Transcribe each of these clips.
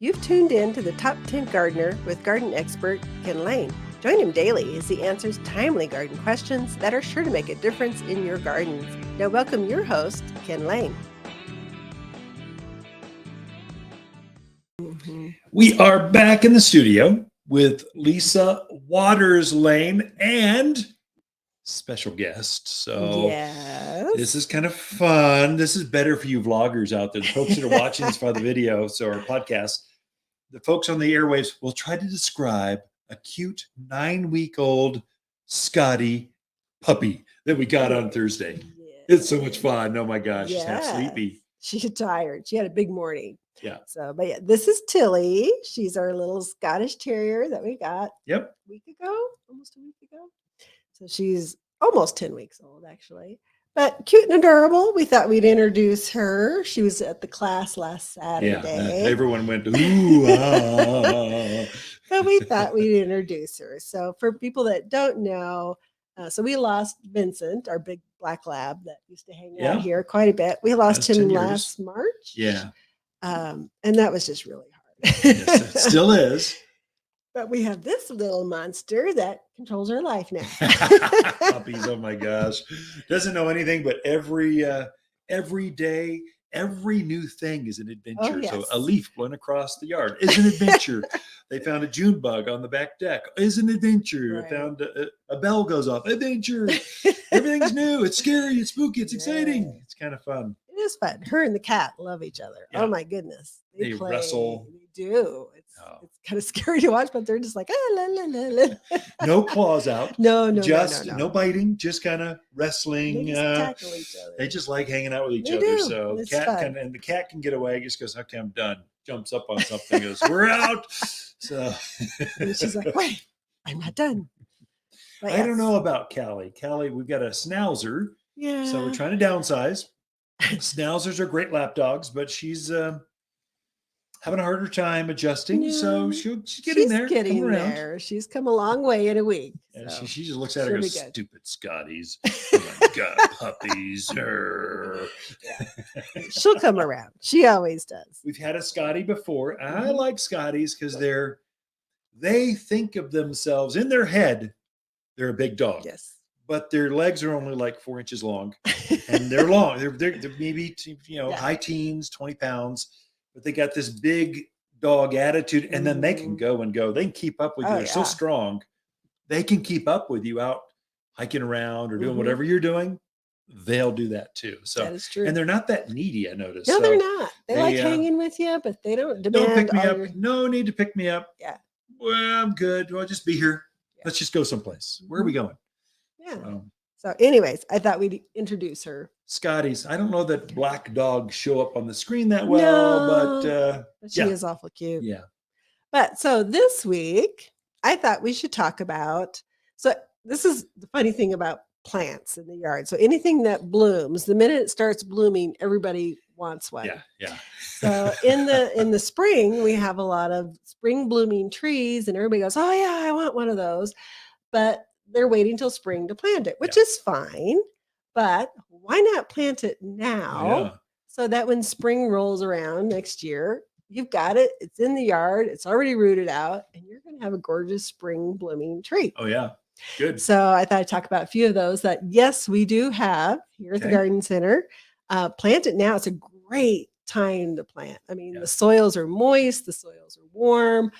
You've tuned in to the Top 10 Gardener with garden expert Ken Lain. Join him daily as he answers timely garden questions that are sure to make a difference in your gardens. Now, welcome your host, Ken Lain. We are back in the studio with Lisa Lain and special guest. So yes, this is kind of fun. This is better for you vloggers out there, the folks that are watching this for the video, so our podcast. The folks on the airwaves will try to describe a cute 9-week-old Scotty puppy that we got on Thursday. yes. It's so much fun. Oh my gosh, she's half sleepy. She's tired. She had a big morning. Yeah. So, but yeah, this is Tilly. She's our little Scottish Terrier that we got Yep. a week ago, almost a week ago. So she's almost 10 weeks old, actually. But cute and adorable. We thought we'd introduce her. She was at the class last Saturday. Yeah, everyone went, ooh, ah. So we thought we'd introduce her. So for people that don't know, so we lost Vincent, our big black lab that used to hang out here quite a bit. We lost him last March. Yeah. And that was just really hard. Yes, it still is. But we have this little monster that controls her life now. Puppies, oh my gosh. Doesn't know anything, but every day, every new thing is an adventure. Oh, yes. So a leaf blowing across the yard is an adventure. They found a June bug on the back deck is an adventure. Right. Found a bell goes off, adventure. Everything's new. It's scary. It's spooky. It's exciting. It's kind of fun. It is fun. Her and the cat love each other. Yeah. Oh my goodness. They play. wrestle. They do. It's kind of scary to watch, but they're just like, la, la, la, la. No claws out. No, no biting, just kind of wrestling. They just tackle each other. They just like hanging out with each They other. do. So It's the cat can get away, just goes, okay, I'm done. Jumps up on something, goes, we're out. So and she's like, wait, I'm not done. But I don't know about Callie. Callie, we've got a schnauzer. Yeah. So we're trying to downsize. Schnauzers are great lap dogs, but she's having a harder time adjusting. Yeah. So she's getting there. Getting there. She's come a long way in a week. And so she just looks at her and goes, stupid Scotties. Oh my God, puppies. She'll come around. She always does. We've had a Scotty before. I like Scotties because they think of themselves in their head. They're a big dog. Yes. But their legs are only like 4 inches long. And they're long. They're maybe, high teens, 20 pounds. But they got this big dog attitude, and then they can go and go. They can keep up with you. They're so strong. They can keep up with you out hiking around or doing whatever you're doing. They'll do that too. So that is true. And they're not that needy, I noticed. No, they're not. They like hanging with you, but they don't demand. Don't pick me up. No need to pick me up. Yeah. Well, I'm good. I'll just be here. Yeah. Let's just go someplace. Where are we going? Yeah. So anyways, I thought we'd introduce her. Scotties. I don't know that black dogs show up on the screen that well, but she is awful cute. Yeah. But so this week, I thought we should talk about, so this is the funny thing about plants in the yard. So anything that blooms, the minute it starts blooming, everybody wants one. Yeah. So in the spring, we have a lot of spring blooming trees, and everybody goes, oh yeah, I want one of those. But they're waiting till spring to plant it, which is fine. But why not plant it now so that when spring rolls around next year, you've got it. It's in the yard. It's already rooted out, and you're going to have a gorgeous spring blooming tree. Oh, yeah. Good. So I thought I'd talk about a few of those that, yes, we do have here at the garden center. Plant it now. It's a great time to plant. I mean, the soils are moist. The soils are warm.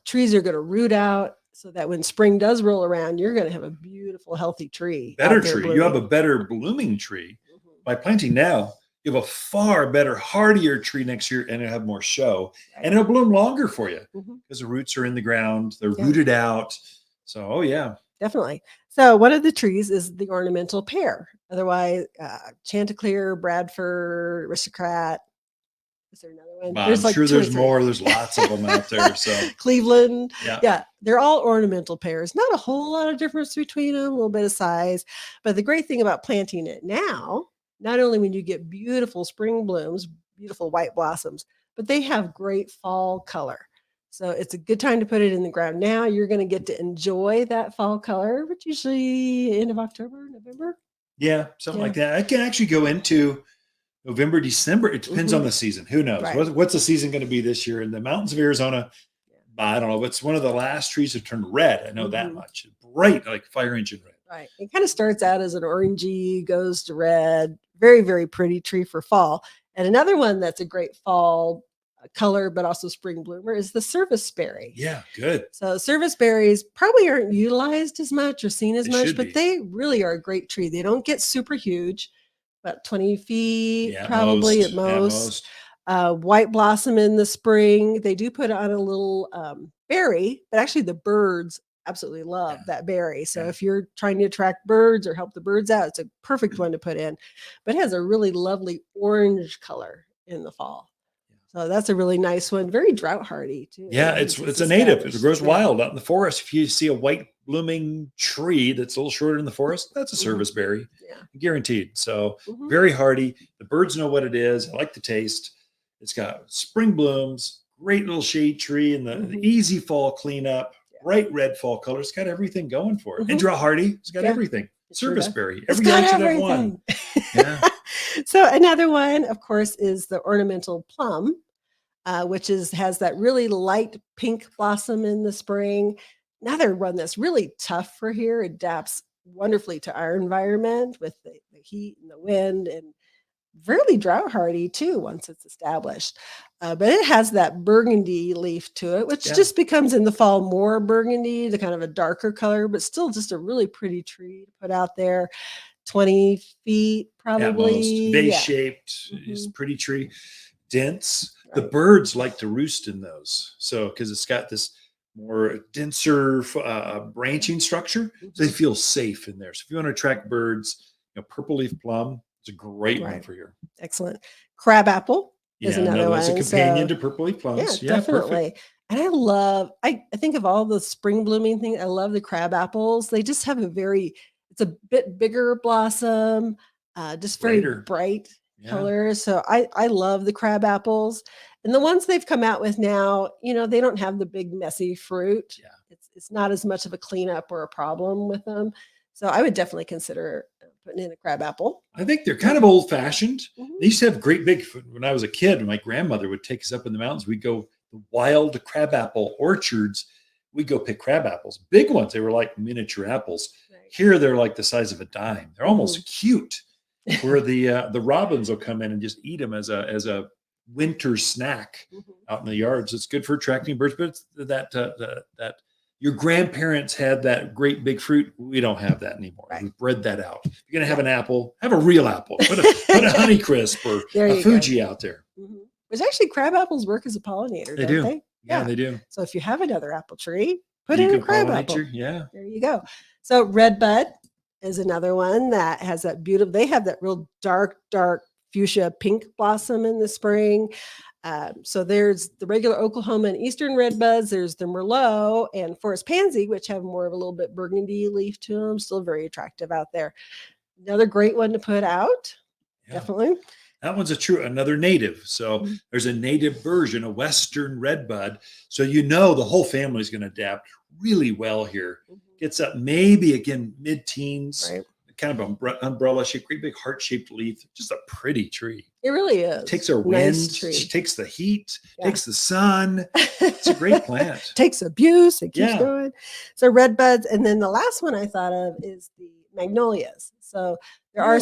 Trees are going to root out. So that when spring does roll around, you're going to have a beautiful, healthy tree. Better tree. Blooming. You have a better blooming tree. By planting now, you have a far better, hardier tree next year, and it'll have more show. Right. And it'll bloom longer for you because the roots are in the ground. They're rooted out. So, definitely. So one of the trees is the ornamental pear. Otherwise, Chanticleer, Bradford, Aristocrat. Is there another one? I'm sure there's more. There's lots of them out there. So Cleveland. Yeah. They're all ornamental pears. Not a whole lot of difference between them, a little bit of size. But the great thing about planting it now, not only when you get beautiful spring blooms, beautiful white blossoms, but they have great fall color. So it's a good time to put it in the ground now. You're going to get to enjoy that fall color, which usually end of October, November. Yeah, something like that. I can actually go into November, December. It depends on Mhm. the season. Who knows? Right. What's the season going to be this year in the mountains of Arizona? I don't know. It's one of the last trees to turn red. I know that Mhm. much. Bright, like fire engine red. Right. It kind of starts out as an orangey, goes to red. Very, very pretty tree for fall. And another one that's a great fall color, but also spring bloomer is the serviceberry. Yeah, good. So service berries probably aren't utilized as much or seen as They much, should but be. they really are a great tree. They don't get super huge, about 20 feet Yeah, at probably at most. At most. most. White blossom in the spring. They do put on a little berry, but actually the birds absolutely Yeah. love that berry. So Yeah. if you're trying to attract birds or help the birds out, it's a perfect one to put in. But it has a really lovely orange color in the fall. So that's a really nice one. Very drought hardy too. Yeah, Once it's a native. It established. grows Yeah. wild out in the forest. If you see a white blooming tree that's a little shorter in the forest, that's a Mhm. service berry, Yeah. guaranteed. So Mhm. very hardy. The birds know what it is. I like the taste. It's got spring blooms, great little shade tree, and the Mhm. easy fall cleanup, Yeah. bright red fall color. It's got everything going for it. And Mhm. drought hardy. It's got Yeah. everything. It sure Service does. berry. It's Every got yard should have one. everything. Yeah. So another one, of course, is the ornamental plum, which has that really light pink blossom in the spring. Another one that's really tough for here. Adapts wonderfully to our environment with the heat and the wind, and really drought hardy too once it's established. But it has that burgundy leaf to it, which Yeah. just becomes in the fall more burgundy, the kind of a darker color, but still just a really pretty tree to put out there. 20 feet At most. probably. Vase Yeah. shaped. Is Mhm. pretty tree. Dense. The Right. birds like to roost in those. So, because it's got this more denser branching structure, so they Mhm. feel safe in there. So, if you want to attract birds, purple leaf plum, it's a great one Right. for here. Excellent. Crabapple is Yeah, another another as a one. companion So to purple leaf yeah, plums. Yeah, perfect. definitely. And I think of all the spring blooming things, I love the crab apples. They just have it's a bit bigger blossom, just very Brighter. bright Yeah. color. So I love the crab apples. And the ones they've come out with now, they don't have the big messy fruit. Yeah. It's not as much of a cleanup or a problem with them. So I would definitely consider putting in a crab apple. I think they're kind of old fashioned. Mhm. They used to have great big, when I was a kid, my grandmother would take us up in the mountains. We'd go the wild crabapple orchards. We'd go pick crab apples, big ones. They were like miniature apples. Right. Here they're like the size of a dime. They're almost Mhm. cute. Where the robins will come in and just eat them as a winter snack Mhm. out in the yards. It's good for attracting birds, but it's that your grandparents had that great big fruit. We don't have that anymore. Right. We've bred that out. If you're gonna have Yeah. an apple, have a real apple. Put a Honeycrisp or There a you go. Fuji out there. Mhm. Which actually crab apples work as a pollinator, They don't do. they? Yeah, Yeah. they do. So if you have another apple tree, put in a crab apple. Pollinator. Yeah. There you go. So redbud is another one that has that beautiful, they have that real dark fuchsia pink blossom in the spring. So there's the regular Oklahoma and Eastern redbuds. There's the Merlot and forest pansy, which have more of a little bit burgundy leaf to them. Still very attractive out there. Another great one to put out. Yeah. Definitely. That one's another native. So there's a native version, a Western redbud. So the whole family's going to adapt really well here. Gets up maybe again mid-teens, Right. kind of umbrella shape, great big heart-shaped leaf. Just a pretty tree. It really is. Takes her Nice wind, tree. she takes the heat, Yeah. takes the sun. It's a great plant. Takes abuse. It keeps Yeah. going. So redbuds, and then the last one I thought of is the magnolias. So there are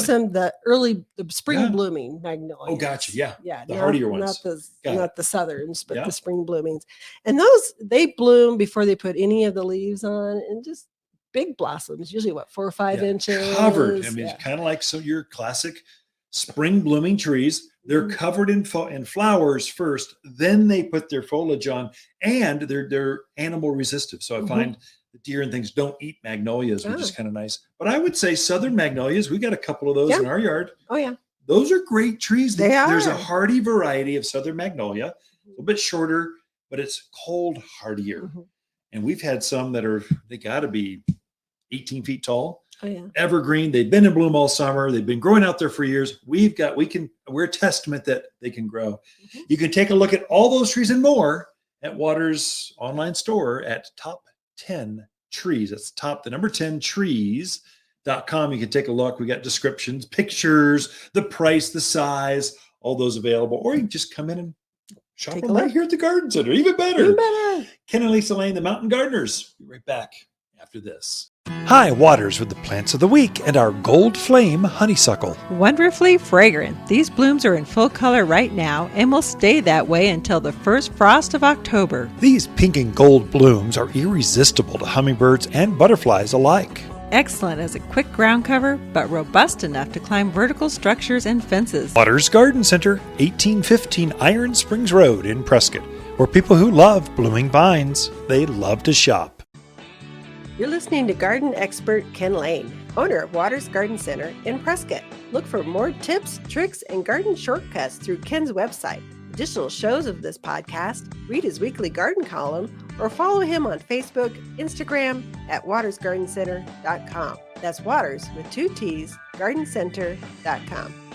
Really? the spring Yeah. blooming magnolias. Oh, gotcha. Yeah. Yeah. The hardier Not ones. not the southerns, but Yeah. the spring bloomings. And those they bloom before they put any of the leaves on, and just big blossoms, usually 4 or 5 Yeah, inches. covered. I mean, Yeah. it's kind of like your classic spring blooming trees. They're covered in flowers first, then they put their foliage on, and they're animal resistive. So I find the deer and things don't eat magnolias, which is kind of nice. But I would say southern magnolias, we got a couple of those Yeah. in our yard. Oh yeah. Those are great trees. They There's a are. hardy variety of southern magnolia, a little bit shorter, but it's cold hardier. Mhm. And we've had some they got to be 18 feet tall. Oh yeah. Evergreen. They've been in bloom all summer. They've been growing out there for years. We're a testament that they can grow. You can take a look at all those trees and more at Water's online store at top 10 trees. That's the number 10 trees waters.com. You can take a look. We got descriptions, pictures, the price, the size, all those available. Or you can just come in and shop Take a them right look. here at the garden center. Even better. Even better. Ken and Lisa Lain, the Mountain Gardeners. Be right back after this. Hi, Waters with the plants of the week and our gold flame honeysuckle. Wonderfully fragrant. These blooms are in full color right now and will stay that way until the first frost of October. These pink and gold blooms are irresistible to hummingbirds and butterflies alike. Excellent as a quick ground cover, but robust enough to climb vertical structures and fences. Waters Garden Center, 1815 Iron Springs Road in Prescott, where people who love blooming vines, they love to shop. You're listening to garden expert Ken Lain, owner of Waters Garden Center in Prescott. Look for more tips, tricks, and garden shortcuts through Ken's website, additional shows of this podcast, read his weekly garden column, or follow him on Facebook, Instagram at watersgardencenter.com. That's Waters with 2 T's, gardencenter.com.